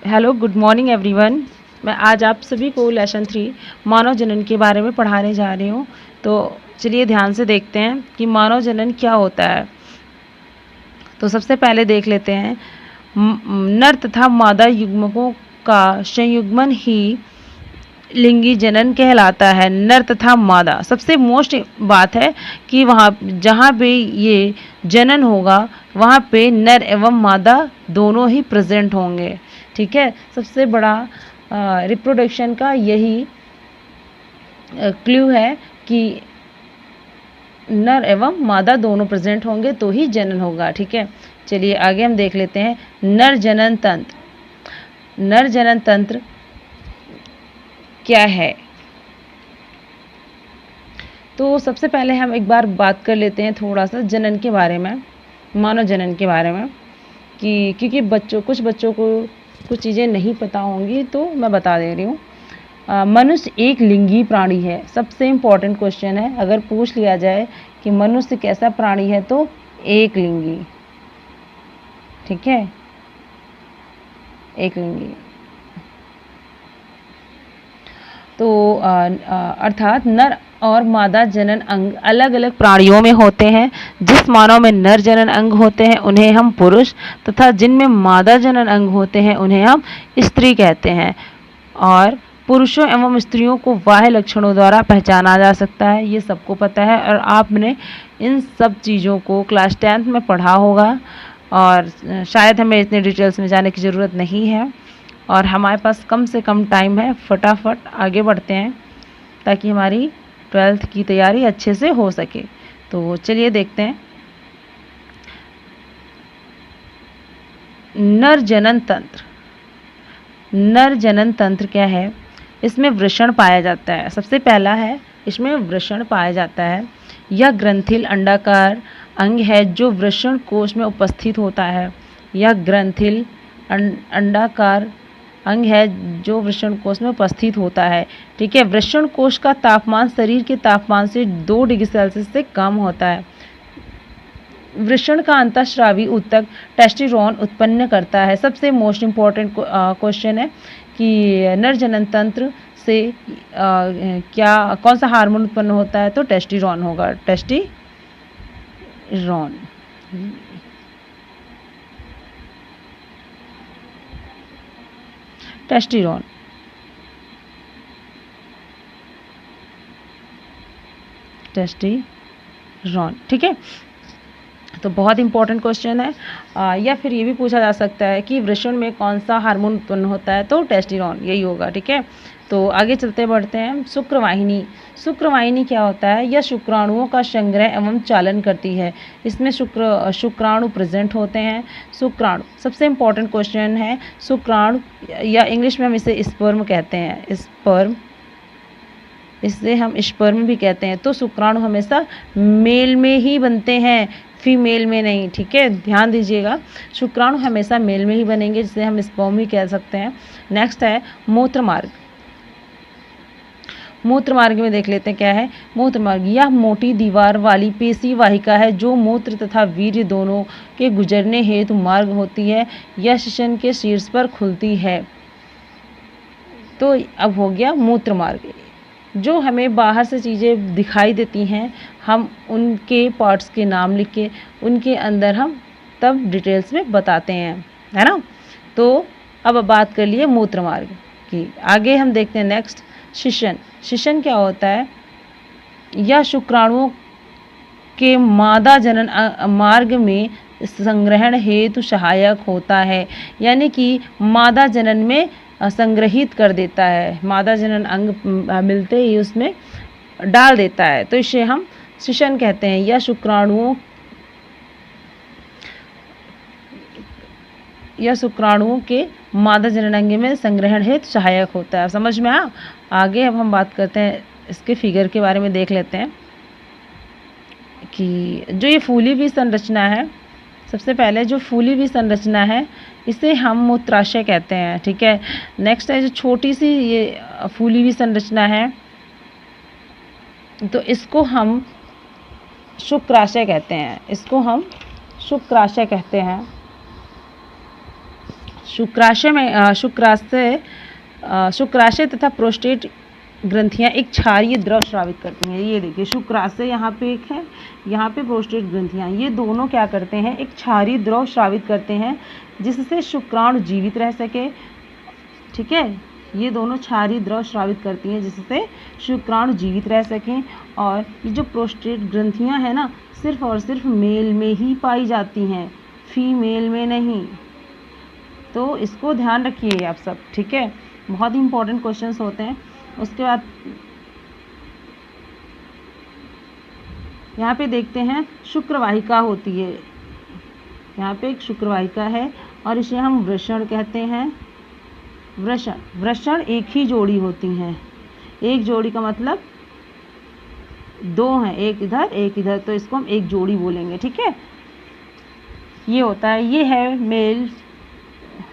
Hello, good morning everyone. मैं आज आप सभी को लेसन 3 मानव जनन के बारे में पढ़ाने जा रही हूँ। तो चलिए ध्यान से देखते हैं कि मानव जनन क्या होता है। तो सबसे पहले देख लेते हैं, नर तथा मादा युग्मकों का संयुग्मन ही लिंगी जनन कहलाता है। नर तथा मादा, सबसे मोस्ट बात है कि वहाँ जहाँ पे ये जनन होगा वहाँ पे नर एवं मादा दोनों ही प्रेजेंट होंगे। ठीक है, सबसे बड़ा रिप्रोडक्शन का यही क्लू है कि नर एवं मादा दोनों प्रेजेंट होंगे तो ही जनन होगा। ठीक है, चलिए आगे हम देख लेते हैं नर जनन तंत्र। नर जनन तंत्र क्या है? तो सबसे पहले हम एक बार बात कर लेते हैं थोड़ा सा जनन के बारे में, मानव जनन के बारे में, कि क्योंकि कुछ बच्चों को कुछ चीज़ें नहीं पता होंगी तो मैं बता दे रही हूँ। मनुष्य एक लिंगी प्राणी है। सबसे इम्पॉर्टेंट क्वेश्चन है, अगर पूछ लिया जाए कि मनुष्य कैसा प्राणी है तो एक लिंगी। ठीक है, एक लिंगी। तो अर्थात नर और मादा जनन अंग अलग अलग प्राणियों में होते हैं। जिस मानव में नर जनन अंग होते हैं उन्हें हम पुरुष, तथा जिनमें मादा जनन अंग होते हैं उन्हें हम स्त्री कहते हैं। और पुरुषों एवं स्त्रियों को बाह्य लक्षणों द्वारा पहचाना जा सकता है, ये सबको पता है और आपने इन सब चीज़ों को क्लास 10th में पढ़ा होगा और शायद हमें इतनी डिटेल्स में जाने की ज़रूरत नहीं है। और हमारे पास कम से कम टाइम है, फटाफट आगे बढ़ते हैं ताकि हमारी 12th की तैयारी अच्छे से हो सके। तो चलिए देखते हैं नर जनन तंत्र। नर जनन तंत्र क्या है? इसमें वृषण पाया जाता है। सबसे पहला है, इसमें वृषण पाया जाता है। यह ग्रंथिल अंडाकार अंग है जो वृषण कोश में उपस्थित होता है। यह ग्रंथिल अंडाकार अंग है जो वृषण कोश में उपस्थित होता है। ठीक है, वृषण कोश का तापमान शरीर के तापमान से 2 डिग्री सेल्सियस से कम होता है। वृषण का अंतःस्रावी ऊतक टेस्टोस्टेरोन उत्पन्न करता है। सबसे मोस्ट इम्पॉर्टेंट क्वेश्चन है कि नर जनन तंत्र से कौन सा हार्मोन उत्पन्न होता है? तो टेस्टोस्टेरोन होगा, टेस्टोस्टेरोन। Testosterone testosterone. ठीक है, तो बहुत इंपॉर्टेंट क्वेश्चन है। या फिर ये भी पूछा जा सकता है कि वृषण में कौन सा हार्मोन उत्पन्न होता है? तो टेस्टोस्टेरोन, यही होगा। ठीक है, तो आगे चलते बढ़ते हैं। शुक्रवाहिनी। शुक्रवाहिनी क्या होता है? यह शुक्राणुओं का संग्रह एवं चालन करती है। इसमें शुक्राणु प्रेजेंट होते हैं। शुक्राणु सबसे इंपॉर्टेंट क्वेश्चन है। शुक्राणु या इंग्लिश में हम इसे स्पर्म कहते हैं, स्पर्म, इसे हम स्पर्म भी कहते हैं। तो शुक्राणु हमेशा मेल में ही बनते हैं, फीमेल में नहीं। ठीक है, ध्यान दीजिएगा, शुक्राणु हमेशा मेल में ही बनेंगे, जिसे हम स्पर्म भी कह सकते हैं। नेक्स्ट है मूत्र मार्ग। मूत्र मार्ग में देख लेते हैं क्या है मूत्र मार्ग। यह मोटी दीवार वाली पेशी वाहिका है जो मूत्र तथा वीर्य दोनों के गुजरने हेतु मार्ग होती है। यह शिशन के शीर्ष पर खुलती है। तो अब हो गया मूत्र मार्ग। जो हमें बाहर से चीज़ें दिखाई देती हैं, हम उनके पार्ट्स के नाम लिख के उनके अंदर हम तब डिटेल्स में बताते हैं, है ना। तो अब बात कर लिए मूत्र मार्ग की। आगे हम देखते हैं नेक्स्ट शिशन। शिशन क्या होता है? यह शुक्राणुओं के मादा जनन मार्ग में संग्रहण हेतु सहायक होता है, यानी कि मादा जनन में संग्रहित कर देता है। मादा जनन अंग मिलते ही उसमें डाल देता है, तो इसे हम शिशन कहते हैं। यह शुक्राणुओं के मादा जनन अंग में संग्रहण हेतु सहायक होता है। समझ में आया? आगे अब हम बात करते हैं, इसके फिगर के बारे में देख लेते हैं कि जो ये फूली हुई संरचना है, सबसे पहले जो फूली हुई संरचना है इसे हम मूत्राशय कहते हैं। ठीक है, नेक्स्ट है जो छोटी सी ये फूली हुई संरचना है, तो इसको हम शुक्राशय कहते हैं, इसको हम शुक्राशय कहते हैं। शुक्राशय में शुक्राशय तथा प्रोस्टेट ग्रंथियां एक क्षारीय द्रव स्रावित करती हैं। ये देखिए शुक्राशय यहाँ पे एक है, यहाँ पे प्रोस्टेट ग्रंथियां, ये दोनों क्या करते हैं, एक क्षारीय द्रव स्रावित करते हैं जिससे शुक्राणु जीवित रह सके। ठीक है, ये दोनों क्षारीय द्रव स्रावित करती हैं जिससे शुक्राणु जीवित रह सकें। और ये जो प्रोस्टेट ग्रंथियां हैं ना, सिर्फ और सिर्फ मेल में ही पाई जाती हैं, फीमेल में नहीं। तो इसको ध्यान रखिए आप सब। ठीक है, बहुत ही इंपॉर्टेंट क्वेश्चंस होते हैं। उसके बाद यहाँ पे देखते हैं शुक्रवाहिका होती है। यहाँ पे एक शुक्रवाहिका है और इसे हम वृषण कहते हैं। वृषण एक ही जोड़ी होती हैं, एक जोड़ी का मतलब दो हैं, एक इधर एक इधर, तो इसको हम एक जोड़ी बोलेंगे। ठीक है, ये होता है, ये है मेल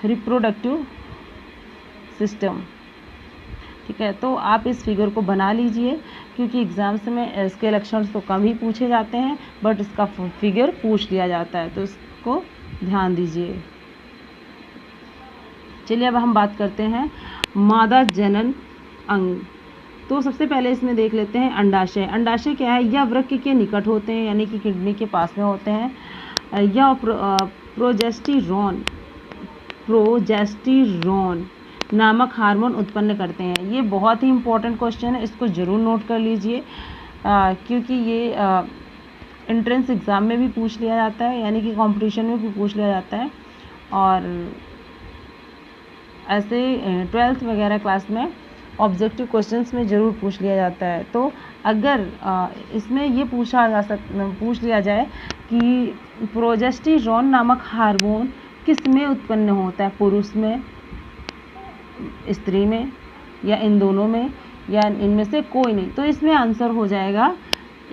रिप्रोडक्टिव सिस्टम। ठीक है, तो आप इस फिगर को बना लीजिए क्योंकि एग्जाम्स में इसके लक्षण तो कम ही पूछे जाते हैं बट इसका फिगर पूछ लिया जाता है, तो इसको ध्यान दीजिए। चलिए अब हम बात करते हैं मादा जनन अंग। तो सबसे पहले इसमें देख लेते हैं अंडाशय। अंडाशय क्या है, यह वृक्क के निकट होते हैं यानी कि किडनी के पास में होते हैं। यह प्रोजेस्टेरोन नामक हार्मोन उत्पन्न करते हैं। ये बहुत ही इंपॉर्टेंट क्वेश्चन है, इसको ज़रूर नोट कर लीजिए क्योंकि ये एंट्रेंस एग्ज़ाम में भी पूछ लिया जाता है, यानी कि कंपटीशन में भी पूछ लिया जाता है। और ऐसे 12th वगैरह क्लास में ऑब्जेक्टिव क्वेश्चंस में ज़रूर पूछ लिया जाता है। तो अगर इसमें ये पूछ लिया जाए कि प्रोजेस्टेरोन नामक हार्मोन किस में उत्पन्न होता है, पुरुष में, स्त्री में, या इन दोनों में, या इनमें से कोई नहीं, तो इसमें आंसर हो जाएगा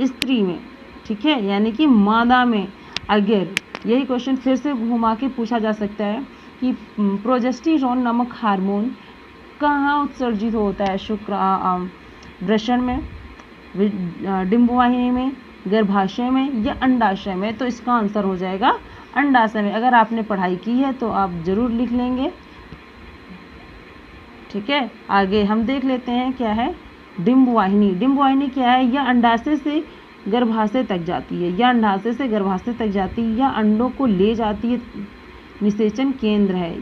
स्त्री में। ठीक है, यानी कि मादा में। अगर यही क्वेश्चन फिर से घुमा के पूछा जा सकता है कि प्रोजेस्टेरोन नामक हार्मोन कहाँ उत्सर्जित होता है, वृषण में, डिंबवाहिनी में, गर्भाशय में या अंडाशय में, तो इसका आंसर हो जाएगा अंडाशय में। अगर आपने पढ़ाई की है तो आप ज़रूर लिख लेंगे। ठीक है, आगे हम देख लेते हैं क्या है डिंबवाहिनी। डिंबवाहिनी क्या है, यह अंडाशय से गर्भाशय तक जाती है, या अंडाशय से गर्भाशय तक जाती है, या अंडों को ले जाती है। निषेचन केंद्र है,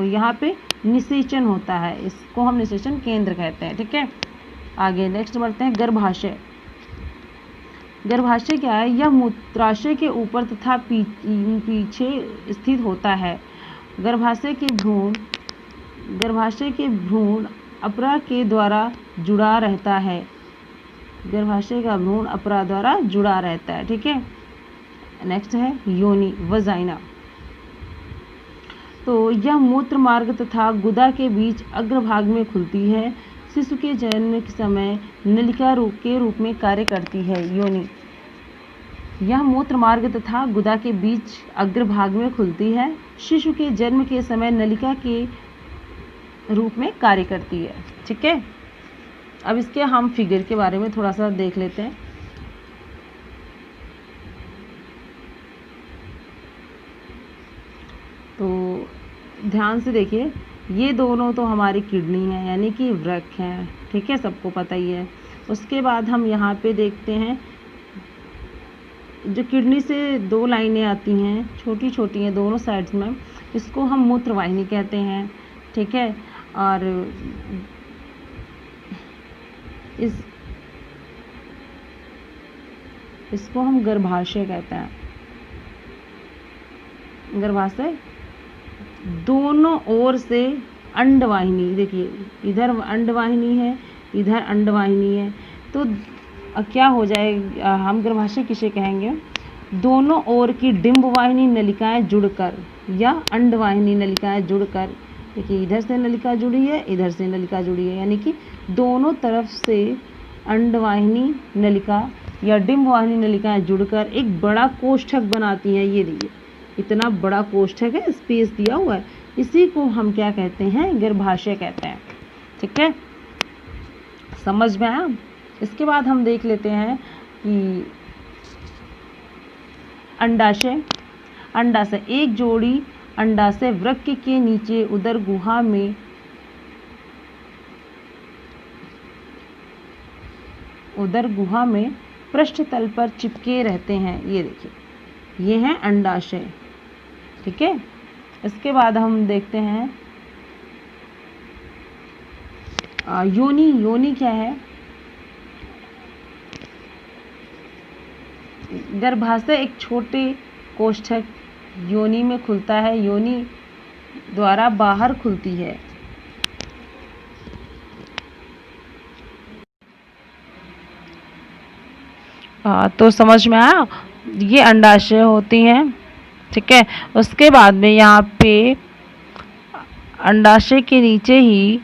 यहाँ पे निषेचन होता है, इसको हम निषेचन केंद्र कहते हैं। ठीक है, आगे नेक्स्ट बढ़ते हैं गर्भाशय। गर्भाशय क्या है, यह मूत्राशय के ऊपर तथा पीछे स्थित होता है। गर्भाशय के भ्रूण अपरा के द्वारा जुड़ा रहता है। गर्भाशय का भ्रूण अपरा द्वारा जुड़ा रहता है। ठीक है, नेक्स्ट है योनि, वजाइना। तो यह मूत्र मार्ग तथा गुदा के बीच अग्रभाग में खुलती है। शिशु के जन्म के समय नलिका के रूप में कार्य करती है। योनि, यह मूत्र मार्ग तथा गुदा के बीच अग्रभाग में खुलती है, शिशु के जन्म के समय नलिका के रूप में कार्य करती है। ठीक है, अब इसके हम फिगर के बारे में थोड़ा सा देख लेते हैं। तो ध्यान से देखिए, ये दोनों तो हमारी किडनी है यानी कि वृक्क है। ठीक है, सबको पता ही है। उसके बाद हम यहाँ पे देखते हैं जो किडनी से दो लाइनें आती हैं, छोटी छोटी हैं दोनों साइड्स में, इसको हम मूत्रवाहिनी कहते हैं। ठीक है, और इसको हम गर्भाशय कहते हैं। गर्भाशय दोनों ओर से अंडवाहिनी, देखिए इधर अंडवाहिनी है, इधर अंडवाहिनी है, तो क्या हो जाएगा, हम गर्भाशय किसे कहेंगे, दोनों ओर की डिंबवाहिनी नलिकाएं जुड़कर या अंडवाहिनी नलिकाएं जुड़कर। देखिए इधर से नलिका जुड़ी है, इधर से नलिका जुड़ी है, यानी कि दोनों तरफ से अंडवाहिनी नलिका या डिंबवाहिनी नलिकाएं जुड़कर एक बड़ा कोष्ठक बनाती हैं। ये देखिए इतना बड़ा कोष्ठक है, स्पेस दिया हुआ है, इसी को हम क्या कहते हैं, गर्भाशय कहते हैं। ठीक है, समझ में आया। इसके बाद हम देख लेते हैं कि अंडाशय। अंडाशय एक जोड़ी अंडाशय वृक्क के नीचे उदर गुहा में पृष्ठ तल पर चिपके रहते हैं। ये देखिए, ये है अंडाशय। ठीक है, इसके बाद हम देखते हैं योनि। योनि क्या है? गर्भाशय एक छोटे कोष्ठक योनि में खुलता है, योनि द्वारा बाहर खुलती है। तो समझ में आया, ये अंडाशय होती हैं। ठीक है, उसके बाद में यहाँ पे अंडाशय के नीचे ही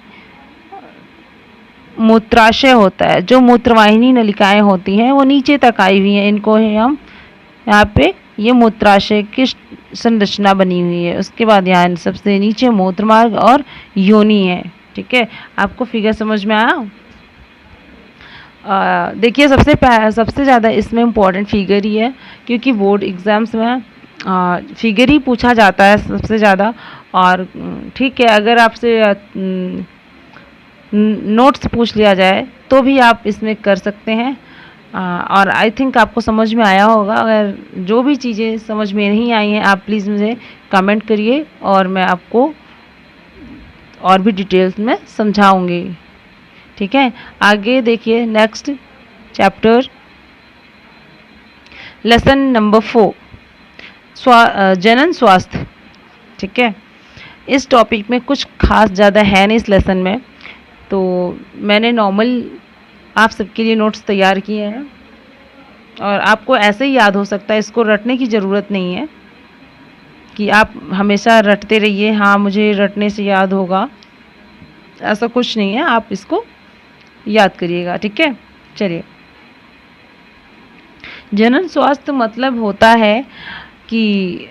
मूत्राशय होता है। जो मूत्रवाहिनी नलिकाएं होती हैं वो नीचे तक आई हुई हैं, इनको ही हम यहाँ पे ये मूत्राशय की संरचना बनी हुई है। उसके बाद यहाँ सबसे नीचे मूत्रमार्ग और योनि है। ठीक है, आपको फिगर समझ में आया? देखिए, सबसे ज़्यादा इसमें इम्पोर्टेंट फिगर ही है, क्योंकि बोर्ड एग्ज़ाम्स में फिगर ही पूछा जाता है सबसे ज़्यादा। और ठीक है, अगर आपसे नोट्स पूछ लिया जाए तो भी आप इसमें कर सकते हैं। और आई थिंक आपको समझ में आया होगा। अगर जो भी चीज़ें समझ में नहीं आई हैं, आप प्लीज़ मुझे कमेंट करिए और मैं आपको और भी डिटेल्स में समझाऊंगी। ठीक है, आगे देखिए नेक्स्ट चैप्टर, लेसन नंबर 4, जनन स्वास्थ्य। ठीक है, इस टॉपिक में कुछ खास ज़्यादा है नहीं इस लेसन में, तो मैंने नॉर्मल आप सबके लिए नोट्स तैयार किए हैं और आपको ऐसे ही याद हो सकता है। इसको रटने की ज़रूरत नहीं है कि आप हमेशा रटते रहिए, हाँ मुझे रटने से याद होगा, ऐसा कुछ नहीं है। आप इसको याद करिएगा। ठीक है, चलिए। जनन स्वास्थ्य मतलब होता है कि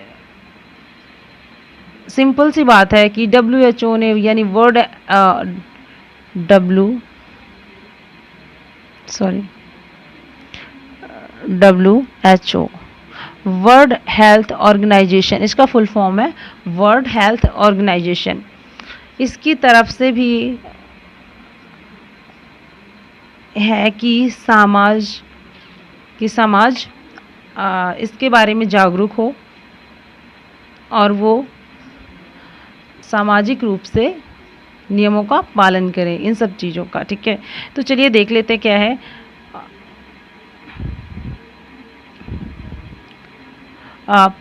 सिंपल सी बात है कि WHO ने, यानी WHO वर्ल्ड हेल्थ ऑर्गेनाइजेशन, इसका फुल फॉर्म है वर्ल्ड हेल्थ ऑर्गेनाइजेशन, इसकी तरफ से भी है कि समाज इसके बारे में जागरूक हो और वो सामाजिक रूप से नियमों का पालन करें, इन सब चीज़ों का। ठीक है, तो चलिए देख लेते क्या है।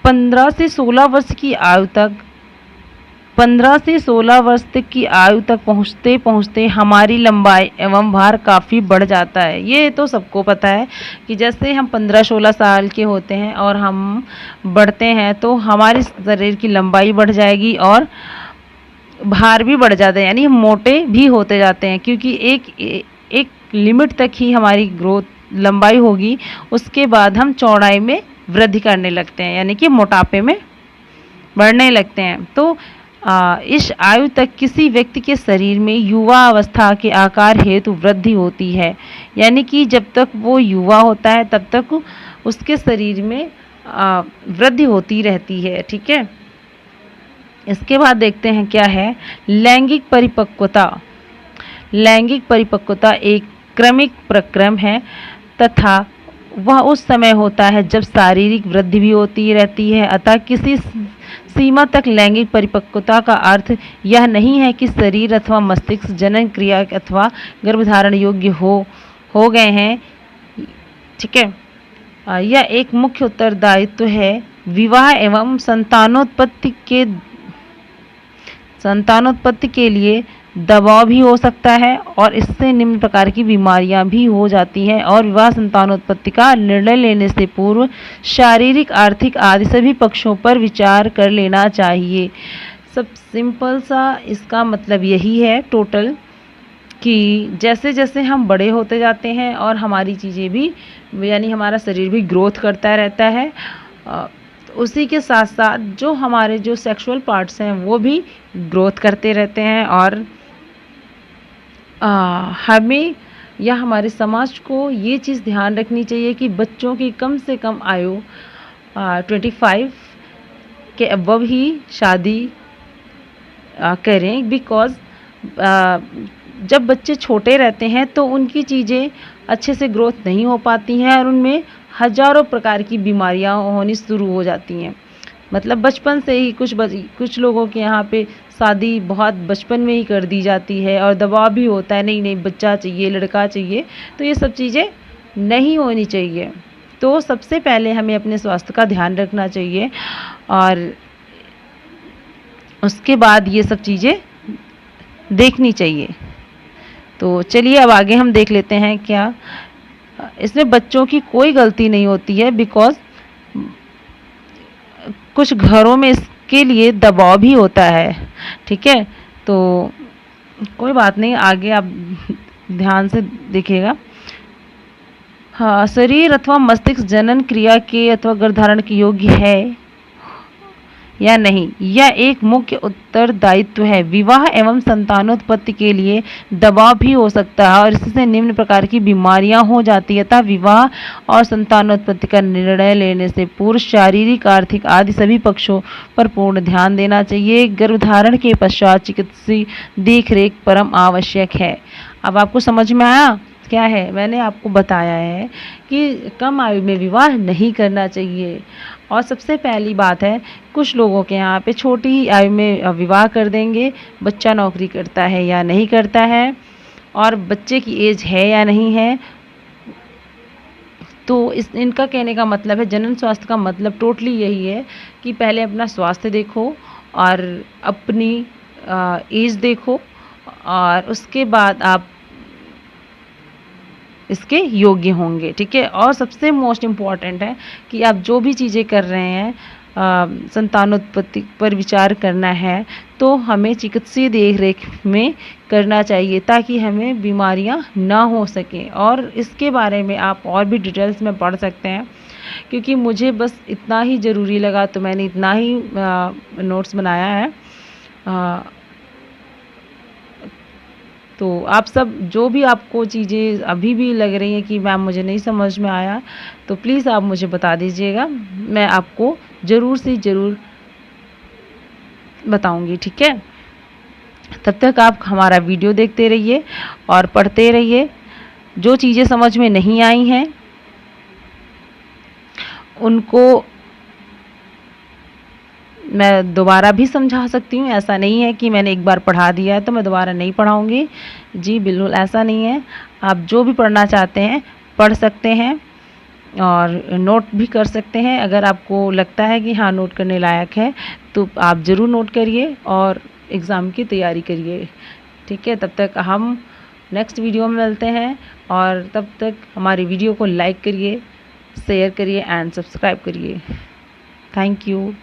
15 से 16 वर्ष की आयु तक 15 से 16 वर्ष तक की आयु तक पहुँचते पहुँचते हमारी लंबाई एवं भार काफ़ी बढ़ जाता है। ये तो सबको पता है कि जैसे हम 15-16 साल के होते हैं और हम बढ़ते हैं तो हमारे शरीर की लंबाई बढ़ जाएगी और भार भी बढ़ जाता है, यानी हम मोटे भी होते जाते हैं, क्योंकि एक लिमिट तक ही हमारी ग्रोथ लंबाई होगी। उसके बाद हम चौड़ाई में वृद्धि करने लगते हैं, यानी कि मोटापे में बढ़ने लगते हैं। तो इस आयु तक किसी व्यक्ति के शरीर में युवा अवस्था के आकार हेतु वृद्धि होती है, यानी कि जब तक वो युवा होता है तब तक उसके शरीर में वृद्धि होती रहती है। ठीक है, इसके बाद देखते हैं क्या है लैंगिक परिपक्वता। लैंगिक परिपक्वता एक क्रमिक प्रक्रम है तथा वह उस समय होता है जब शारीरिक वृद्धि भी होती रहती है। अतः किसी सीमा तक लैंगिक परिपक्वता का अर्थ यह नहीं है कि शरीर अथवा मस्तिष्क जनन क्रिया अथवा गर्भधारण योग्य हो गए हैं। ठीक है, यह एक मुख्य उत्तरदायित्व है। विवाह एवं संतानोत्पत्ति के लिए दबाव भी हो सकता है और इससे निम्न प्रकार की बीमारियां भी हो जाती हैं। और विवाह संतानोत्पत्ति का निर्णय लेने से पूर्व शारीरिक, आर्थिक आदि सभी पक्षों पर विचार कर लेना चाहिए। सब सिंपल सा इसका मतलब यही है टोटल, कि जैसे जैसे हम बड़े होते जाते हैं और हमारी चीज़ें भी, यानी हमारा शरीर भी ग्रोथ करता रहता है, उसी के साथ साथ जो हमारे जो सेक्सुअल पार्ट्स हैं वो भी ग्रोथ करते रहते हैं। और हमें या हमारे समाज को ये चीज़ ध्यान रखनी चाहिए कि बच्चों की कम से कम आयु 25 के अबव ही शादी करें, बिकॉज़ जब बच्चे छोटे रहते हैं तो उनकी चीज़ें अच्छे से ग्रोथ नहीं हो पाती हैं और उनमें हज़ारों प्रकार की बीमारियां होनी शुरू हो जाती हैं। मतलब बचपन से ही कुछ लोगों के यहाँ पे शादी बहुत बचपन में ही कर दी जाती है और दबाव भी होता है, नहीं नहीं बच्चा चाहिए, लड़का चाहिए। तो ये सब चीज़ें नहीं होनी चाहिए। तो सबसे पहले हमें अपने स्वास्थ्य का ध्यान रखना चाहिए और उसके बाद ये सब चीज़ें देखनी चाहिए। तो चलिए अब आगे हम देख लेते हैं क्या इसमें बच्चों की कोई गलती नहीं होती है, बिकॉज़ कुछ घरों में इसके लिए दबाव भी होता है। ठीक है, तो कोई बात नहीं, आगे आप ध्यान से देखिएगा। हाँ, शरीर अथवा मस्तिष्क जनन क्रिया के अथवा गर्भधारण के योग्य है या नहीं, यह एक मुख्य उत्तरदायित्व है। विवाह एवं संतानोत्पत्ति के लिए दबाव भी हो सकता है और इससे निम्न प्रकार की बीमारियां हो जाती है। अतः विवाह और संतानोत्पत्ति का निर्णय लेने से पूर्व शारीरिक, आर्थिक आदि सभी पक्षों पर पूर्ण ध्यान देना चाहिए। गर्भधारण के पश्चात चिकित्सीय देखरेख परम आवश्यक है। अब आपको समझ में आया क्या है? मैंने आपको बताया है कि कम आयु में विवाह नहीं करना चाहिए। और सबसे पहली बात है, कुछ लोगों के यहाँ पे छोटी ही आयु में विवाह कर देंगे। बच्चा नौकरी करता है या नहीं करता है और बच्चे की एज है या नहीं है। तो इनका कहने का मतलब है, जनन स्वास्थ्य का मतलब टोटली यही है कि पहले अपना स्वास्थ्य देखो और अपनी एज देखो और उसके बाद आप इसके योग्य होंगे। ठीक है, और सबसे मोस्ट इम्पॉर्टेंट है कि आप जो भी चीज़ें कर रहे हैं, संतानोत्पत्ति पर विचार करना है तो हमें चिकित्सीय देखरेख में करना चाहिए ताकि हमें बीमारियां ना हो सकें। और इसके बारे में आप और भी डिटेल्स में पढ़ सकते हैं, क्योंकि मुझे बस इतना ही ज़रूरी लगा तो मैंने इतना ही नोट्स बनाया है। तो आप सब जो भी आपको चीज़ें अभी भी लग रही हैं कि मैम मुझे नहीं समझ में आया, तो प्लीज़ आप मुझे बता दीजिएगा, मैं आपको ज़रूर से ज़रूर बताऊंगी। ठीक है, तब तक आप हमारा वीडियो देखते रहिए और पढ़ते रहिए। जो चीज़ें समझ में नहीं आई हैं उनको मैं दोबारा भी समझा सकती हूँ। ऐसा नहीं है कि मैंने एक बार पढ़ा दिया है तो मैं दोबारा नहीं पढ़ाऊँगी। जी बिल्कुल ऐसा नहीं है। आप जो भी पढ़ना चाहते हैं पढ़ सकते हैं और नोट भी कर सकते हैं। अगर आपको लगता है कि हाँ नोट करने लायक है तो आप ज़रूर नोट करिए और एग्ज़ाम की तैयारी करिए। ठीक है, तब तक हम नेक्स्ट वीडियो में मिलते हैं और तब तक हमारी वीडियो को लाइक करिए, शेयर करिए एंड सब्सक्राइब करिए। Thank you.